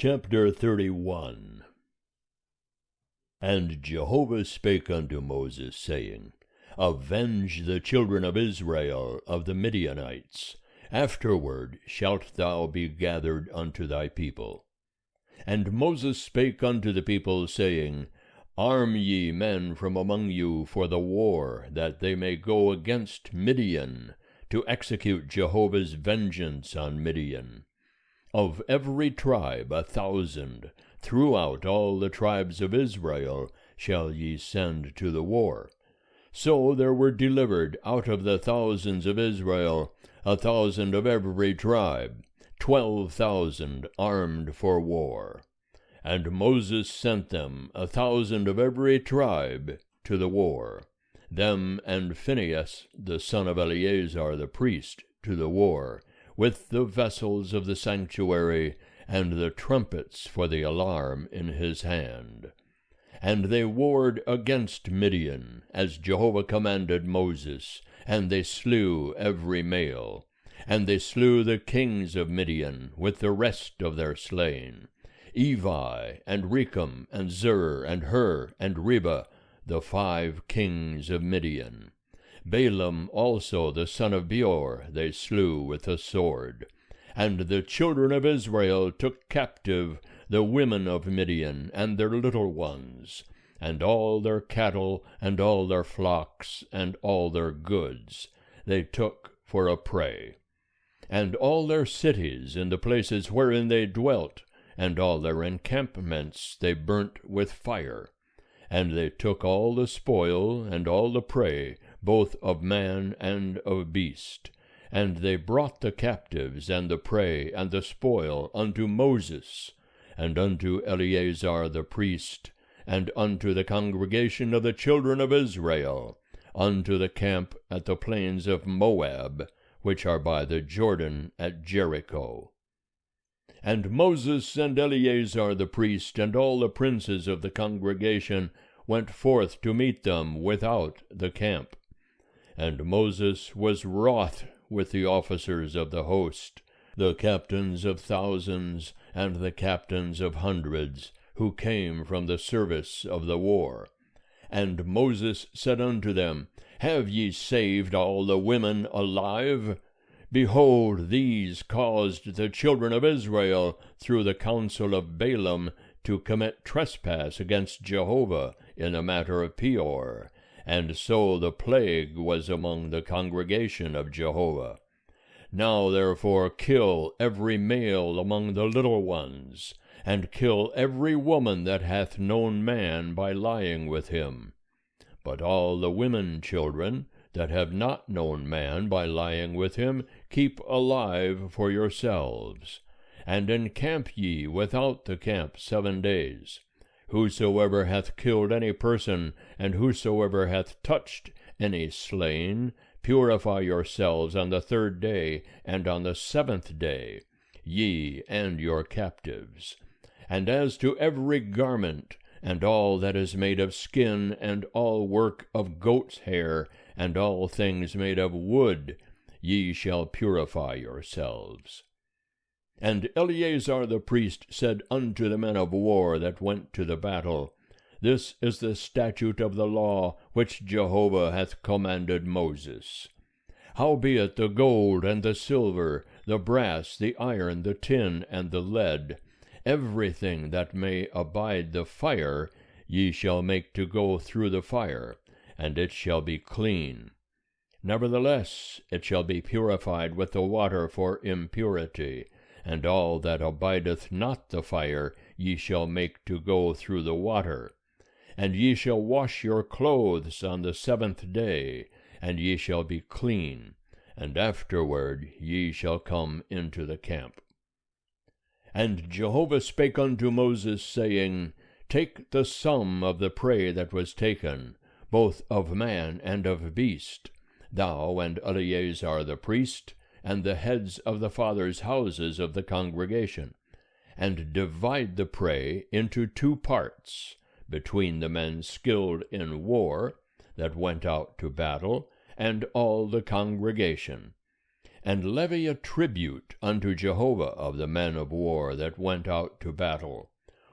Chapter 31. And Jehovah spake unto Moses, saying, Avenge the children of Israel of the Midianites. Afterward shalt thou be gathered unto thy people. And Moses spake unto the people, saying, Arm ye men from among you for the war, that they may go against Midian, to execute Jehovah's vengeance on Midian. Of every tribe 1,000, throughout all the tribes of Israel, shall ye send to the war. So there were delivered out of the thousands of Israel 1,000 of every tribe, 12,000 armed for war. And Moses sent them 1,000 of every tribe to the war, them and Phinehas the son of Eleazar the priest to the war, with the vessels of the sanctuary, and the trumpets for the alarm in his hand. And they warred against Midian, as Jehovah commanded Moses, and they slew every male. And they slew the kings of Midian, with the rest of their slain, Evi, and Rechem, and Zur, and Hur, and Reba, the 5 kings of Midian. Balaam also the son of Beor they slew with the sword. And the children of Israel took captive the women of Midian, and their little ones, and all their cattle, and all their flocks, and all their goods, they took for a prey. And all their cities in the places wherein they dwelt, and all their encampments they burnt with fire. And they took all the spoil, and all the prey, both of man and of beast. And they brought the captives, and the prey, and the spoil unto Moses, and unto Eleazar the priest, and unto the congregation of the children of Israel, unto the camp at the plains of Moab, which are by the Jordan at Jericho. And Moses and Eleazar the priest, and all the princes of the congregation, went forth to meet them without the camp. And Moses was wroth with the officers of the host, the captains of thousands, and the captains of hundreds, who came from the service of the war. And Moses said unto them, Have ye saved all the women alive? Behold, these caused the children of Israel, through the counsel of Balaam, to commit trespass against Jehovah in the matter of Peor. And so the plague was among the congregation of Jehovah. Now therefore kill every male among the little ones, and kill every woman that hath known man by lying with him. But all the women children that have not known man by lying with him, keep alive for yourselves. And encamp ye without the camp 7 days. Whosoever hath killed any person, and whosoever hath touched any slain, purify yourselves on the 3rd day, and on the 7th day, ye and your captives. And as to every garment, and all that is made of skin, and all work of goat's hair, and all things made of wood, ye shall purify yourselves. And Eleazar the priest said unto the men of war that went to the battle, This is the statute of the law which Jehovah hath commanded Moses. Howbeit the gold and the silver, the brass, the iron, the tin, and the lead, everything that may abide the fire, ye shall make to go through the fire, and it shall be clean. Nevertheless it shall be purified with the water for impurity, and all that abideth not the fire ye shall make to go through the water. And ye shall wash your clothes on the 7th day, and ye shall be clean, and afterward ye shall come into the camp. And Jehovah spake unto Moses, saying, Take the sum of the prey that was taken, both of man and of beast, thou and Eleazar the priest, and the heads of the fathers' houses of the congregation, and divide the prey into 2 parts, between the men skilled in war, that went out to battle, and all the congregation. and levy a tribute unto Jehovah of the men of war that went out to battle,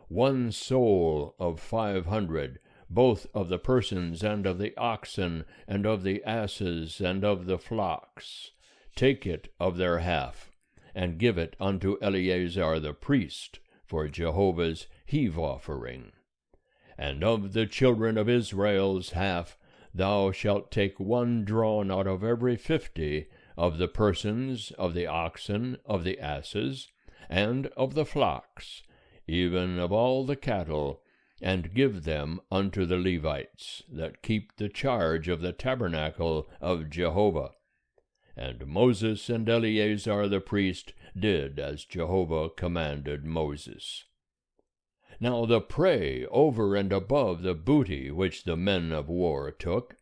1 soul of 500, both of the persons and of the oxen, and of the asses, and of the flocks. Take it of their half, and give it unto Eleazar the priest, for Jehovah's heave offering. And of the children of Israel's half, thou shalt take 1 drawn out of every 50 of the persons, of the oxen, of the asses, and of the flocks, even of all the cattle, and give them unto the Levites, that keep the charge of the tabernacle of Jehovah. And Moses and Eleazar the priest did as Jehovah commanded Moses. Now the prey over and above the booty which the men of war took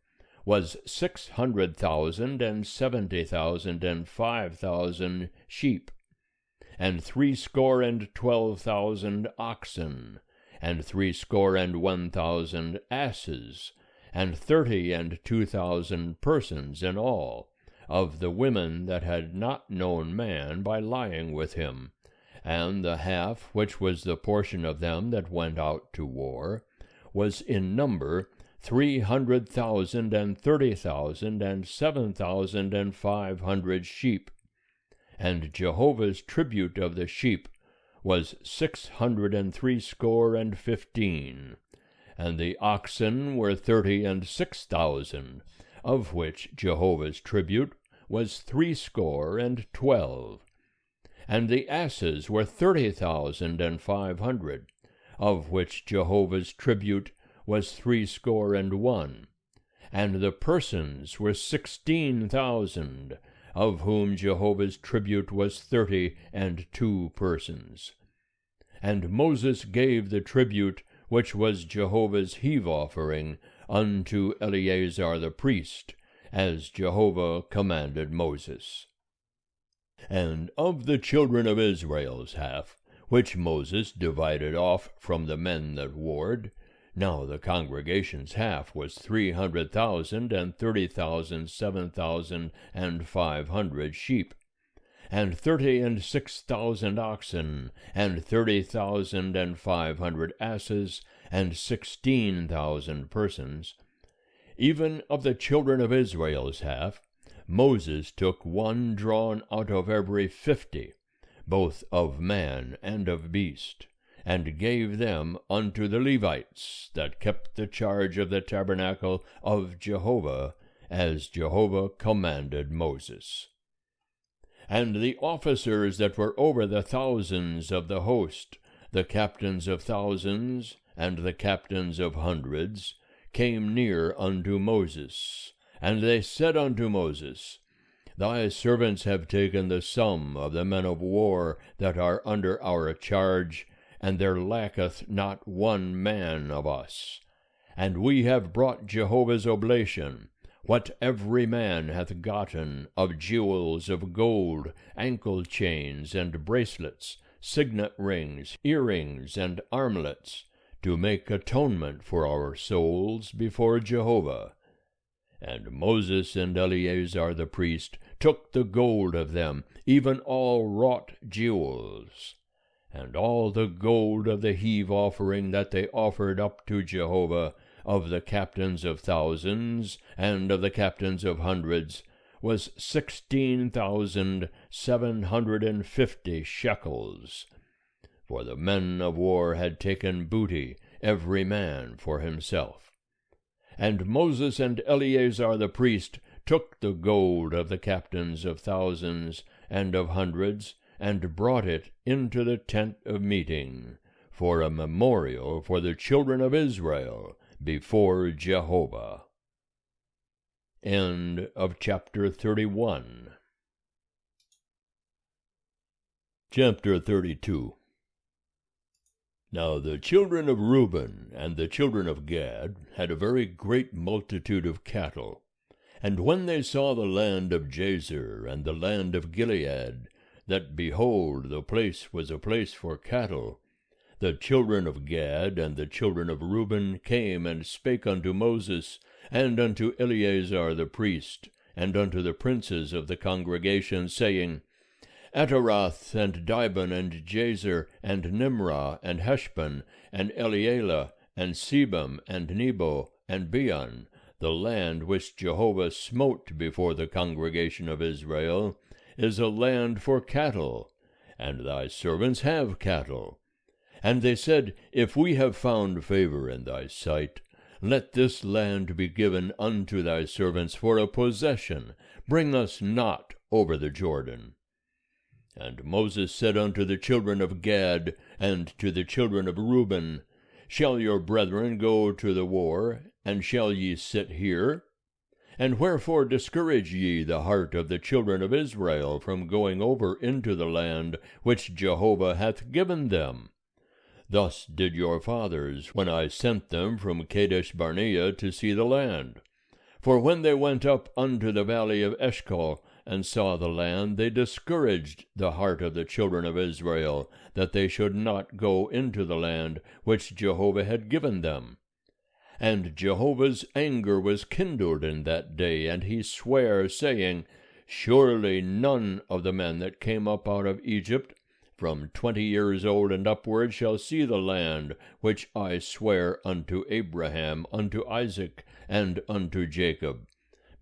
was 600,000 and 70,000 and 5,000 sheep, and 62,000 oxen, and 61,000 asses, and 32,000 persons in all, of the women that had not known man by lying with him, and the half which was the portion of them that went out to war was in number 300,000 and 30,000 and 7,500 sheep. And Jehovah's tribute of the sheep was 615, and the oxen were 36,000, of which Jehovah's tribute was 12, and the asses were 30,500, of which Jehovah's tribute was 61, and the persons were 16,000, of whom Jehovah's tribute was 32 persons. And Moses gave the tribute which was Jehovah's heave offering unto Eleazar the priest, as Jehovah commanded Moses. And of the children of Israel's half, which Moses divided off from the men that warred, now the congregation's half was 300,000 and 30,000 7,500 sheep, and 36,000 oxen, and 30,500 asses, and 16,000 persons. Even of the children of Israel's half, Moses took 1 drawn out of every 50, both of man and of beast, and gave them unto the Levites, that kept the charge of the tabernacle of Jehovah, as Jehovah commanded Moses. And the officers that were over the thousands of the host, the captains of thousands, and the captains of hundreds, came near unto Moses, and they said unto Moses, Thy servants have taken the sum of the men of war that are under our charge, and there lacketh not 1 man of us. And we have brought Jehovah's oblation, what every man hath gotten of jewels of gold, ankle chains, and bracelets, signet rings, earrings, and armlets, to make atonement for our souls before Jehovah. And Moses and Eleazar the priest took the gold of them, even all wrought jewels, and all the gold of the heave offering that they offered up to Jehovah, of the captains of thousands and of the captains of hundreds, was 16,750 shekels. For the men of war had taken booty, every man for himself. And Moses and Eleazar the priest took the gold of the captains of thousands and of hundreds, and brought it into the tent of meeting, for a memorial for the children of Israel before Jehovah. End of chapter 31. Chapter 32. Now the children of Reuben and the children of Gad had a very great multitude of cattle. And when they saw the land of Jazer and the land of Gilead, that, behold, the place was a place for cattle, the children of Gad and the children of Reuben came and spake unto Moses and unto Eleazar the priest, and unto the princes of the congregation, saying, Ataroth, and Dibon, and Jazer, and Nimrah, and Heshbon, and Elealeh, and Sebam, and Nebo, and Beon, the land which Jehovah smote before the congregation of Israel, is a land for cattle, and thy servants have cattle. And they said, If we have found favor in thy sight, let this land be given unto thy servants for a possession. Bring us not over the Jordan. And Moses said unto the children of Gad and to the children of Reuben, Shall your brethren go to the war, and shall ye sit here? And wherefore discourage ye the heart of the children of Israel from going over into the land which Jehovah hath given them? Thus did your fathers, when I sent them from Kadesh Barnea to see the land. For when they went up unto the valley of Eshcol, and saw the land, they discouraged the heart of the children of Israel, that they should not go into the land which Jehovah had given them. And Jehovah's anger was kindled in that day, and he sware, saying, Surely none of the men that came up out of Egypt, from 20 years old and upward, shall see the land which I sware unto Abraham, unto Isaac, and unto Jacob,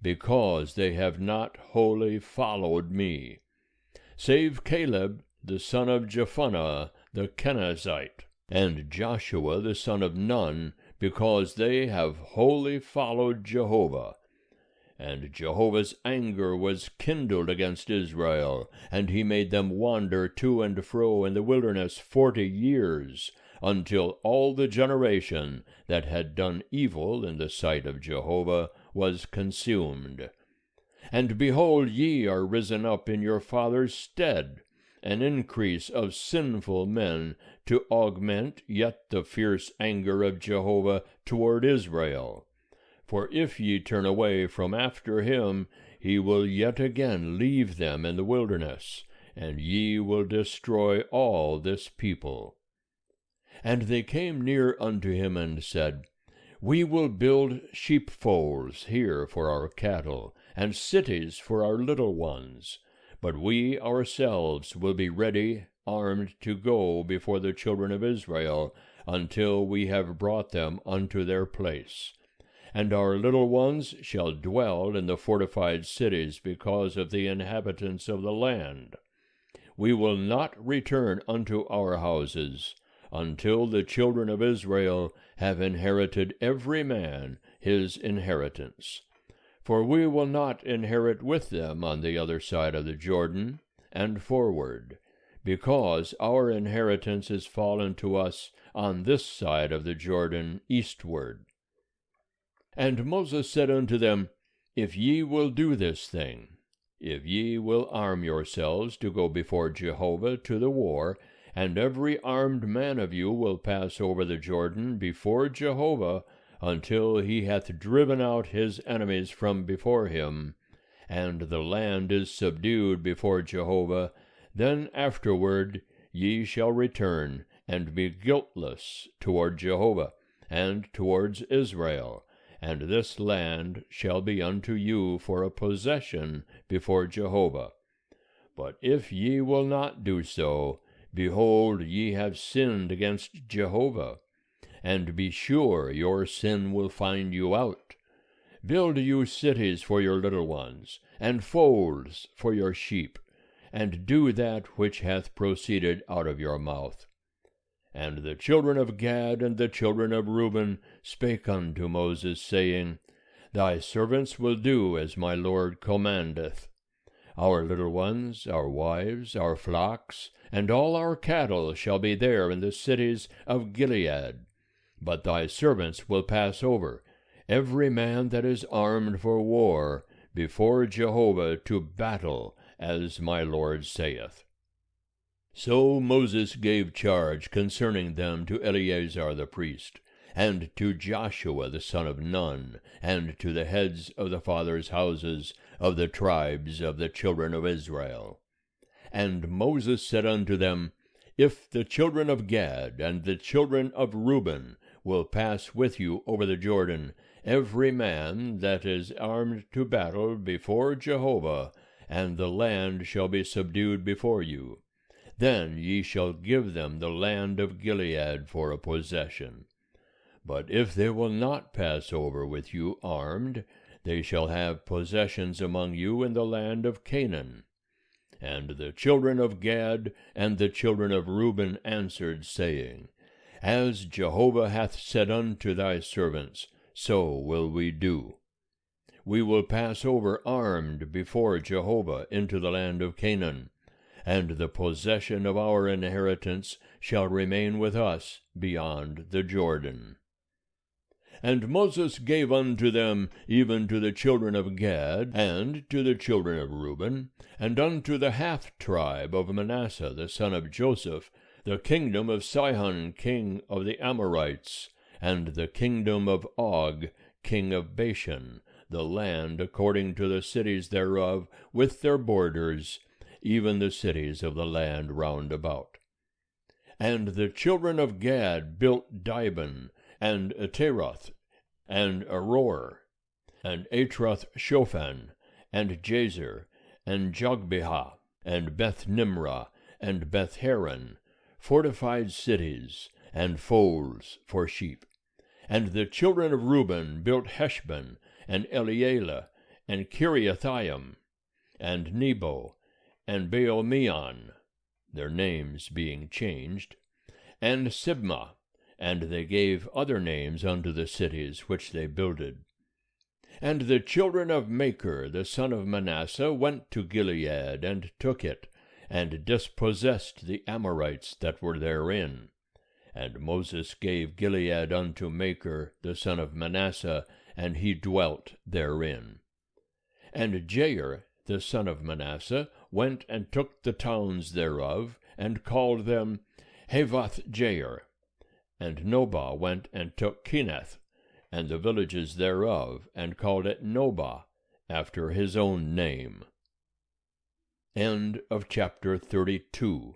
because they have not wholly followed me, save Caleb the son of Jephunneh the Kenizzite, and Joshua the son of Nun, because they have wholly followed Jehovah. And Jehovah's anger was kindled against Israel, and he made them wander to and fro in the wilderness 40 years, until all the generation that had done evil in the sight of Jehovah was consumed. And behold, ye are risen up in your father's stead, an increase of sinful men, to augment yet the fierce anger of Jehovah toward Israel. For if ye turn away from after him, he will yet again leave them in the wilderness, and ye will destroy all this people. And they came near unto him and said, We will build sheepfolds here for our cattle, and cities for our little ones. But we ourselves will be ready, armed to go before the children of Israel, until we have brought them unto their place. And our little ones shall dwell in the fortified cities because of the inhabitants of the land. We will not return unto our houses, until the children of Israel have inherited every man his inheritance. For we will not inherit with them on the other side of the Jordan, and forward, because our inheritance is fallen to us on this side of the Jordan eastward. And Moses said unto them, If ye will do this thing, if ye will arm yourselves to go before Jehovah to the war, and every armed man of you will pass over the Jordan before Jehovah, until he hath driven out his enemies from before him, and the land is subdued before Jehovah, then afterward ye shall return, and be guiltless toward Jehovah, and towards Israel, and this land shall be unto you for a possession before Jehovah. But if ye will not do so, behold, ye have sinned against Jehovah, and be sure your sin will find you out. Build you cities for your little ones, and folds for your sheep, and do that which hath proceeded out of your mouth. And the children of Gad and the children of Reuben spake unto Moses, saying, Thy servants will do as my Lord commandeth. Our little ones, our wives, our flocks, and all our cattle shall be there in the cities of Gilead. But thy servants will pass over, every man that is armed for war, before Jehovah to battle, as my Lord saith. So Moses gave charge concerning them to Eleazar the priest, and to Joshua the son of Nun, and to the heads of the fathers' houses of the tribes of the children of Israel. And Moses said unto them, If the children of Gad and the children of Reuben will pass with you over the Jordan, every man that is armed to battle before Jehovah, and the land shall be subdued before you. Then ye shall give them the land of Gilead for a possession. But if they will not pass over with you armed, they shall have possessions among you in the land of Canaan. And the children of Gad and the children of Reuben answered, saying, As Jehovah hath said unto thy servants, so will we do. We will pass over armed before Jehovah into the land of Canaan, and the possession of our inheritance shall remain with us beyond the Jordan. And Moses gave unto them, even to the children of Gad, and to the children of Reuben, and unto the half tribe of Manasseh the son of Joseph, the kingdom of Sihon king of the Amorites, and the kingdom of Og king of Bashan, the land according to the cities thereof, with their borders, even the cities of the land round about. And the children of Gad built Dibon, and Ataroth, and Aror, and Atroth Shophan, and Jazer, and Jogbehah, and Beth Nimrah, and Beth Haran, fortified cities, and folds for sheep. And the children of Reuben built Heshbon, and Elealeh, and Kiriathaim, and Nebo, and Baal-meon, their names being changed, and Sibmah, and they gave other names unto the cities which they builded. And the children of Machir the son of Manasseh went to Gilead, and took it, and dispossessed the Amorites that were therein. And Moses gave Gilead unto Machir the son of Manasseh, and he dwelt therein. And Jair the son of Manasseh went and took the towns thereof, and called them Havoth-Jair. And Nobah went and took Kenath, and the villages thereof, and called it Nobah, after his own name. End of chapter 32.